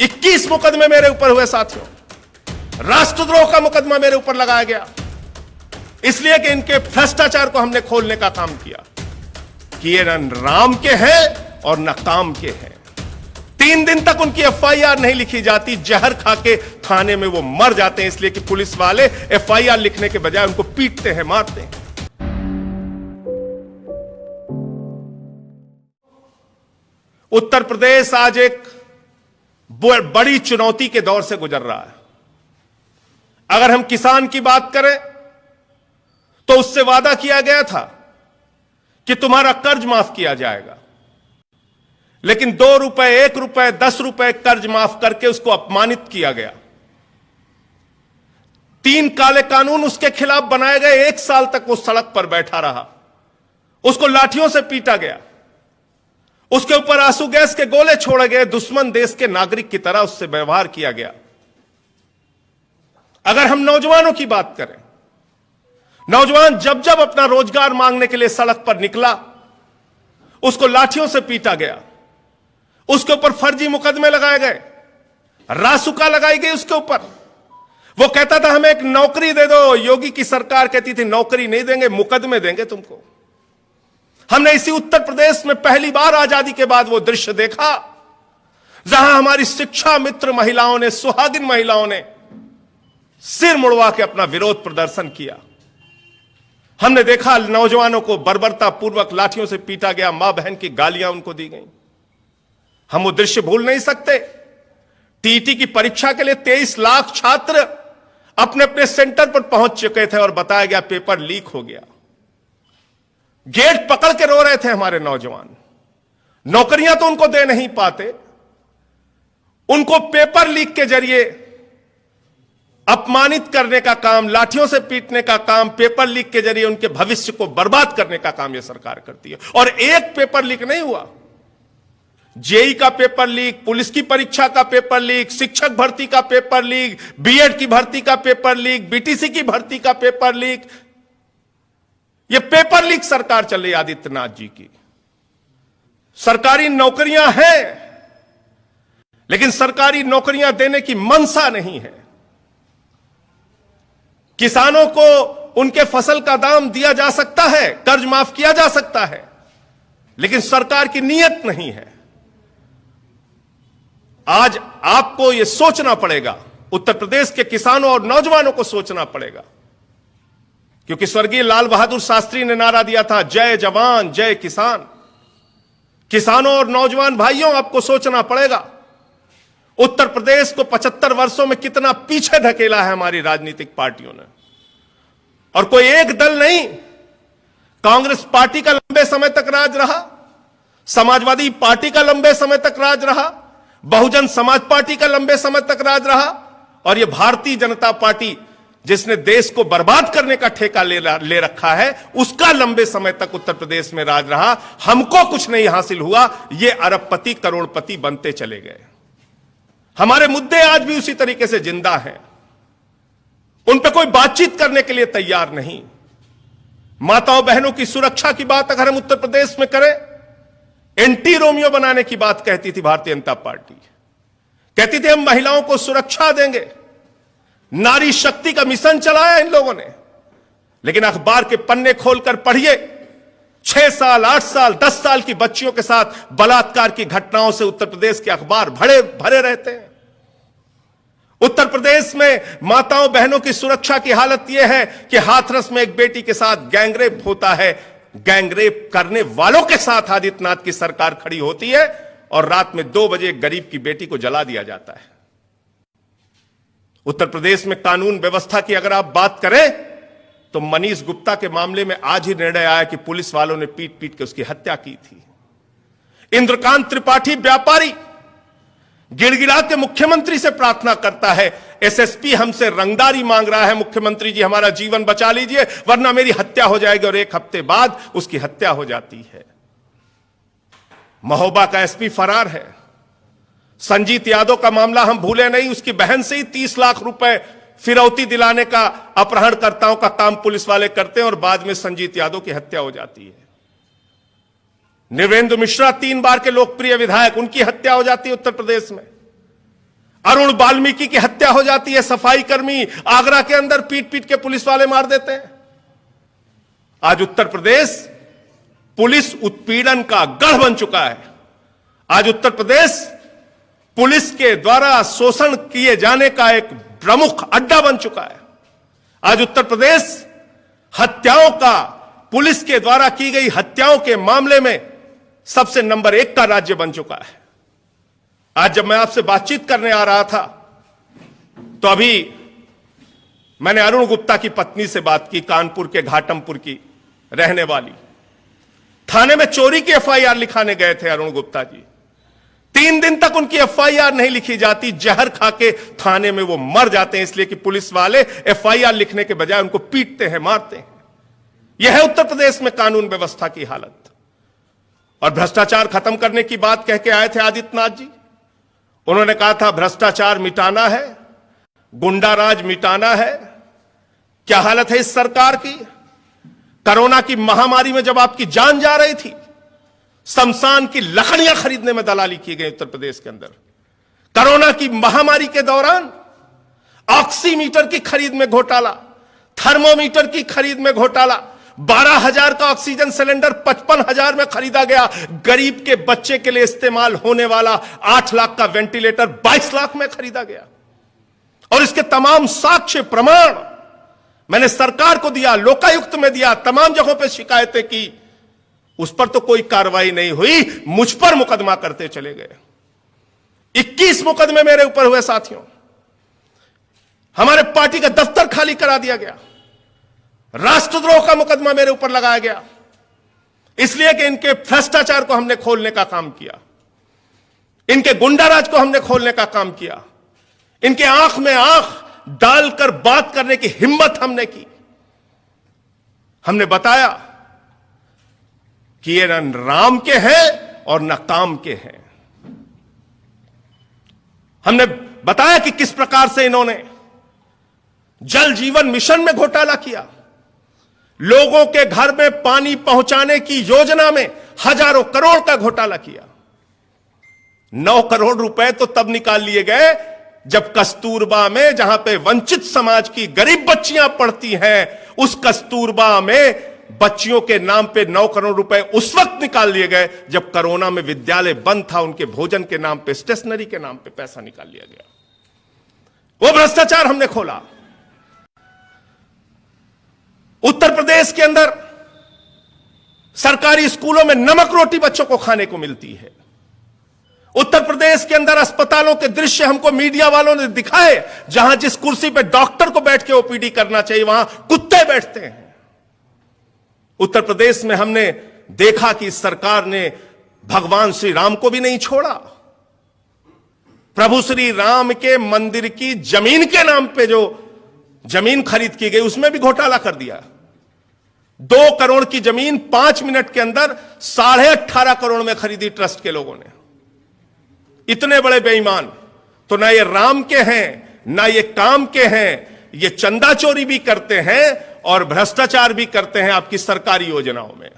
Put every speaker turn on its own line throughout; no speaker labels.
21 मुकदमे मेरे ऊपर हुए साथियों। राष्ट्रद्रोह का मुकदमा मेरे ऊपर लगाया गया, इसलिए कि इनके भ्रष्टाचार को हमने खोलने का काम किया कि ये न राम के हैं और न काम के हैं। 3 दिन तक उनकी एफआईआर नहीं लिखी जाती, जहर खा के थाने में वो मर जाते हैं, इसलिए कि पुलिस वाले एफआईआर लिखने के बजाय उनको पीटते हैं, मारते हैं। उत्तर प्रदेश आज एक बड़ी चुनौती के दौर से गुजर रहा है। अगर हम किसान की बात करें तो उससे वादा किया गया था कि तुम्हारा कर्ज माफ किया जाएगा, लेकिन 2 रुपए, 1 रुपए, 10 रुपए कर्ज माफ करके उसको अपमानित किया गया। 3 काले कानून उसके खिलाफ बनाए गए, 1 साल तक वो सड़क पर बैठा रहा, उसको लाठियों से पीटा गया, उसके ऊपर आंसू गैस के गोले छोड़े गए, दुश्मन देश के नागरिक की तरह उससे व्यवहार किया गया। अगर हम नौजवानों की बात करें, नौजवान जब जब अपना रोजगार मांगने के लिए सड़क पर निकला, उसको लाठियों से पीटा गया, उसके ऊपर फर्जी मुकदमे लगाए गए, रासुका लगाई गई उसके ऊपर। वो कहता था हमें एक नौकरी दे दो, योगी की सरकार कहती थी नौकरी नहीं देंगे, मुकदमे देंगे तुमको। हमने इसी उत्तर प्रदेश में पहली बार आजादी के बाद वो दृश्य देखा जहां हमारी शिक्षा मित्र महिलाओं ने, सुहागिन महिलाओं ने सिर मुड़वा के अपना विरोध प्रदर्शन किया। हमने देखा नौजवानों को बर्बरता पूर्वक लाठियों से पीटा गया, मां बहन की गालियां उनको दी गई। हम वो दृश्य भूल नहीं सकते। टीईटी की परीक्षा के लिए 23 लाख छात्र अपने अपने सेंटर पर पहुंच चुके थे और बताया गया पेपर लीक हो गया। गेट पकड़ के रो रहे थे हमारे नौजवान। नौकरियां तो उनको दे नहीं पाते, उनको पेपर लीक के जरिए अपमानित करने का काम, लाठियों से पीटने का काम, पेपर लीक के जरिए उनके भविष्य को बर्बाद करने का काम यह सरकार करती है। और एक पेपर लीक नहीं हुआ, जेई का पेपर लीक, पुलिस की परीक्षा का पेपर लीक, शिक्षक भर्ती का पेपर लीक, बीएड की भर्ती का पेपर लीक, बीटीसी की भर्ती का पेपर लीक। यह पेपर लीक सरकार चल रही है आदित्यनाथ जी की। सरकारी नौकरियां हैं, लेकिन सरकारी नौकरियां देने की मंशा नहीं है। किसानों को उनके फसल का दाम दिया जा सकता है, कर्ज माफ किया जा सकता है, लेकिन सरकार की नीयत नहीं है। आज आपको यह सोचना पड़ेगा, उत्तर प्रदेश के किसानों और नौजवानों को सोचना पड़ेगा, क्योंकि स्वर्गीय लाल बहादुर शास्त्री ने नारा दिया था, जय जवान जय किसान। किसानों और नौजवान भाइयों, आपको सोचना पड़ेगा उत्तर प्रदेश को 75 वर्षों में कितना पीछे धकेला है हमारी राजनीतिक पार्टियों ने। और कोई एक दल नहीं, कांग्रेस पार्टी का लंबे समय तक राज रहा, समाजवादी पार्टी का लंबे समय तक राज रहा, बहुजन समाज पार्टी का लंबे समय तक राज रहा, और यह भारतीय जनता पार्टी जिसने देश को बर्बाद करने का ठेका ले रखा है, उसका लंबे समय तक उत्तर प्रदेश में राज रहा। हमको कुछ नहीं हासिल हुआ, ये अरबपति करोड़पति बनते चले गए। हमारे मुद्दे आज भी उसी तरीके से जिंदा हैं, उन पर कोई बातचीत करने के लिए तैयार नहीं। माताओं बहनों की सुरक्षा की बात अगर हम उत्तर प्रदेश में करें, एंटी रोमियो बनाने की बात कहती थी भारतीय जनता पार्टी। कहती थी हम महिलाओं को सुरक्षा देंगे, नारी शक्ति का मिशन चलाया इन लोगों ने। लेकिन अखबार के पन्ने खोलकर पढ़िए, 6 साल, 8 साल, 10 साल की बच्चियों के साथ बलात्कार की घटनाओं से उत्तर प्रदेश के अखबार भरे रहते हैं। उत्तर प्रदेश में माताओं बहनों की सुरक्षा की हालत यह है कि हाथरस में एक बेटी के साथ गैंगरेप होता है, गैंगरेप करने वालों के साथ आदित्यनाथ की सरकार खड़ी होती है, और रात में 2 बजे एक गरीब की बेटी को जला दिया जाता है। उत्तर प्रदेश में कानून व्यवस्था की अगर आप बात करें तो मनीष गुप्ता के मामले में आज ही निर्णय आया कि पुलिस वालों ने पीट पीट के उसकी हत्या की थी। इंद्रकांत त्रिपाठी व्यापारी गिड़गिड़ा के मुख्यमंत्री से प्रार्थना करता है, एसएसपी हमसे रंगदारी मांग रहा है, मुख्यमंत्री जी हमारा जीवन बचा लीजिए वरना मेरी हत्या हो जाएगी, और 1 हफ्ते बाद उसकी हत्या हो जाती है। महोबा का एसपी फरार है। संजीत यादव का मामला हम भूले नहीं, उसकी बहन से ही 30 लाख रुपए फिरौती दिलाने का अपहरणकर्ताओं का काम पुलिस वाले करते हैं, और बाद में संजीत यादव की हत्या हो जाती है। निर्वेंदु मिश्रा 3 बार के लोकप्रिय विधायक, उनकी हत्या हो जाती है उत्तर प्रदेश में। अरुण वाल्मीकि की हत्या हो जाती है, सफाई कर्मी आगरा के अंदर पीट पीट के पुलिस वाले मार देते हैं। आज उत्तर प्रदेश पुलिस उत्पीड़न का गढ़ बन चुका है। आज उत्तर प्रदेश पुलिस के द्वारा शोषण किए जाने का एक प्रमुख अड्डा बन चुका है। आज उत्तर प्रदेश हत्याओं का, पुलिस के द्वारा की गई हत्याओं के मामले में सबसे नंबर 1 का राज्य बन चुका है। आज जब मैं आपसे बातचीत करने आ रहा था तो अभी मैंने अरुण गुप्ता की पत्नी से बात की, कानपुर के घाटमपुर की रहने वाली। थाने में चोरी की एफआईआर लिखाने गए थे अरुण गुप्ता जी। 3 दिन तक उनकी एफआईआर नहीं लिखी जाती, जहर खा के थाने में वो मर जाते हैं, इसलिए कि पुलिस वाले एफआईआर लिखने के बजाय उनको पीटते हैं, मारते हैं। यह है उत्तर प्रदेश में कानून व्यवस्था की हालत। और भ्रष्टाचार खत्म करने की बात कह के आए थे आदित्यनाथ जी। उन्होंने कहा था भ्रष्टाचार मिटाना है, गुंडाराज मिटाना है। क्या हालत है इस सरकार की? कोरोना की महामारी में जब आपकी जान जा रही थी, शमशान की लकड़ियां खरीदने में दलाली की गई उत्तर प्रदेश के अंदर। कोरोना की महामारी के दौरान ऑक्सीमीटर की खरीद में घोटाला, थर्मोमीटर की खरीद में घोटाला। 12,000 का ऑक्सीजन सिलेंडर 55,000 में खरीदा गया। गरीब के बच्चे के लिए इस्तेमाल होने वाला 8 लाख का वेंटिलेटर 22 लाख में खरीदा गया। और इसके तमाम साक्ष्य प्रमाण मैंने सरकार को दिया, लोकायुक्त में दिया, तमाम जगहों पर शिकायतें की। उस पर तो कोई कार्रवाई नहीं हुई, मुझ पर मुकदमा करते चले गए। 21 मुकदमे मेरे ऊपर हुए साथियों। हमारे पार्टी का दफ्तर खाली करा दिया गया। राष्ट्रद्रोह का मुकदमा मेरे ऊपर लगाया गया, इसलिए कि इनके भ्रष्टाचार को हमने खोलने का काम किया, इनके गुंडाराज को हमने खोलने का काम किया, इनके आंख में आंख डालकर बात करने की हिम्मत हमने की। हमने बताया कि ये न राम के हैं और न काम के हैं। हमने बताया कि किस प्रकार से इन्होंने जल जीवन मिशन में घोटाला किया, लोगों के घर में पानी पहुंचाने की योजना में हजारों करोड़ का घोटाला किया। 9 करोड़ रुपए तो तब निकाल लिए गए जब कस्तूरबा में, जहां पे वंचित समाज की गरीब बच्चियां पढ़ती हैं, उस कस्तूरबा में बच्चियों के नाम पे 9 करोड़ रुपए उस वक्त निकाल लिए गए जब कोरोना में विद्यालय बंद था, उनके भोजन के नाम पे, स्टेशनरी के नाम पे पैसा निकाल लिया गया। वो भ्रष्टाचार हमने खोला। उत्तर प्रदेश के अंदर सरकारी स्कूलों में नमक रोटी बच्चों को खाने को मिलती है। उत्तर प्रदेश के अंदर अस्पतालों के दृश्य हमको मीडिया वालों ने दिखाए, जहां जिस कुर्सी पे डॉक्टर को बैठ के ओपीडी करना चाहिए वहां कुत्ते बैठते हैं। उत्तर प्रदेश में हमने देखा कि इस सरकार ने भगवान श्री राम को भी नहीं छोड़ा। प्रभु श्री राम के मंदिर की जमीन के नाम पे जो जमीन खरीद की गई, उसमें भी घोटाला कर दिया। 2 करोड़ की जमीन 5 मिनट के अंदर 18.5 करोड़ में खरीदी ट्रस्ट के लोगों ने। इतने बड़े बेईमान तो ना ये राम के हैं, ना ये काम के हैं। ये चंदा चोरी भी करते हैं और भ्रष्टाचार भी करते हैं आपकी सरकारी योजनाओं में।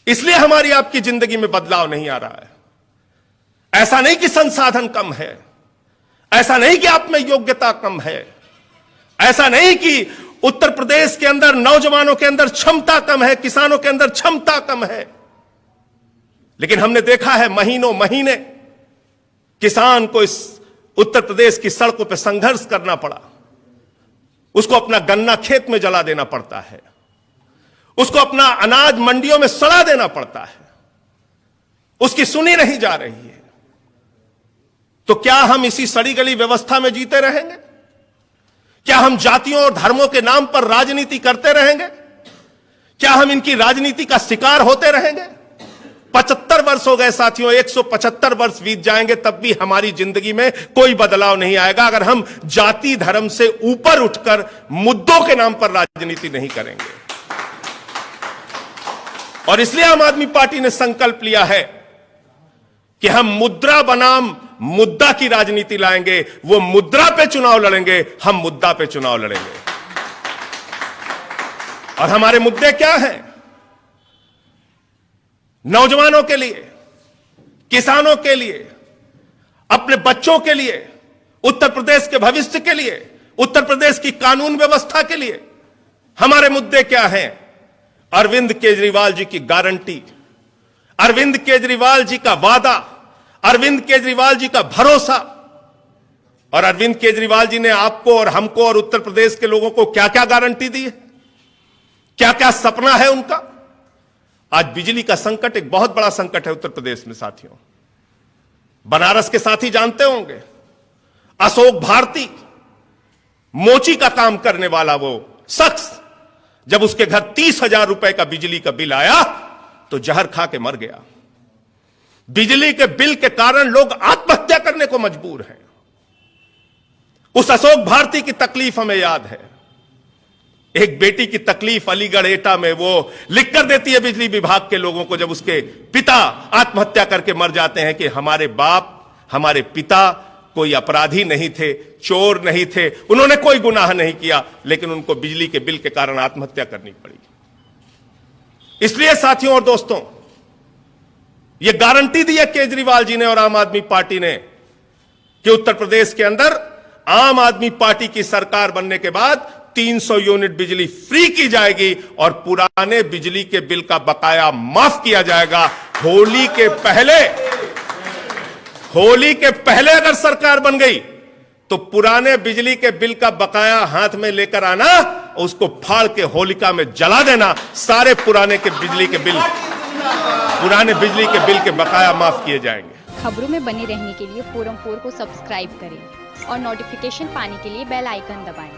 इसलिए हमारी आपकी जिंदगी में बदलाव नहीं आ रहा है। ऐसा नहीं कि संसाधन कम है, ऐसा नहीं कि आप में योग्यता कम है, ऐसा नहीं कि उत्तर प्रदेश के अंदर नौजवानों के अंदर क्षमता कम है, किसानों के अंदर क्षमता कम है। लेकिन हमने देखा है महीनों महीने किसान को इस उत्तर प्रदेश की सड़कों पर संघर्ष करना पड़ा। उसको अपना गन्ना खेत में जला देना पड़ता है, उसको अपना अनाज मंडियों में सड़ा देना पड़ता है, उसकी सुनी नहीं जा रही है। तो क्या हम इसी सड़ी गली व्यवस्था में जीते रहेंगे? क्या हम जातियों और धर्मों के नाम पर राजनीति करते रहेंगे? क्या हम इनकी राजनीति का शिकार होते रहेंगे? 75 वर्ष हो गए साथियों, 175 वर्ष बीत जाएंगे तब भी हमारी जिंदगी में कोई बदलाव नहीं आएगा अगर हम जाति धर्म से ऊपर उठकर मुद्दों के नाम पर राजनीति नहीं करेंगे। और इसलिए आम आदमी पार्टी ने संकल्प लिया है कि हम मुद्रा बनाम मुद्दा की राजनीति लाएंगे। वो मुद्रा पे चुनाव लड़ेंगे, हम मुद्दा पे चुनाव लड़ेंगे। और हमारे मुद्दे क्या हैं? नौजवानों के लिए, किसानों के लिए, अपने बच्चों के लिए, उत्तर प्रदेश के भविष्य के लिए, उत्तर प्रदेश की कानून व्यवस्था के लिए हमारे मुद्दे क्या हैं? अरविंद केजरीवाल जी की गारंटी, अरविंद केजरीवाल जी का वादा, अरविंद केजरीवाल जी का भरोसा। और अरविंद केजरीवाल जी ने आपको और हमको और उत्तर प्रदेश के लोगों को क्या क्या गारंटी दी है, क्या क्या सपना है उनका। आज बिजली का संकट एक बहुत बड़ा संकट है उत्तर प्रदेश में साथियों। बनारस के साथी जानते होंगे, अशोक भारती, मोची का काम करने वाला वो शख्स, जब उसके घर 30,000 रुपए का बिजली का बिल आया तो जहर खा के मर गया। बिजली के बिल के कारण लोग आत्महत्या करने को मजबूर हैं। उस अशोक भारती की तकलीफ हमें याद है। एक बेटी की तकलीफ अलीगढ़ एटा में वो लिख कर देती है बिजली विभाग के लोगों को, जब उसके पिता आत्महत्या करके मर जाते हैं, कि हमारे बाप, हमारे पिता कोई अपराधी नहीं थे, चोर नहीं थे, उन्होंने कोई गुनाह नहीं किया, लेकिन उनको बिजली के बिल के कारण आत्महत्या करनी पड़ी। इसलिए साथियों और दोस्तों, यह गारंटी दी है केजरीवाल जी ने और आम आदमी पार्टी ने कि उत्तर प्रदेश के अंदर आम आदमी पार्टी की सरकार बनने के बाद 300 यूनिट बिजली फ्री की जाएगी और पुराने बिजली के बिल का बकाया माफ किया जाएगा। होली के पहले अगर सरकार बन गई तो पुराने बिजली के बिल का बकाया हाथ में लेकर आना, उसको फाड़ के होलिका में जला देना। सारे पुराने बिजली के बिल के बकाया माफ किए जाएंगे।
खबरों में बने रहने के लिए फोरम 4 को सब्सक्राइब करें और नोटिफिकेशन पाने के लिए बेल आइकन दबाएं।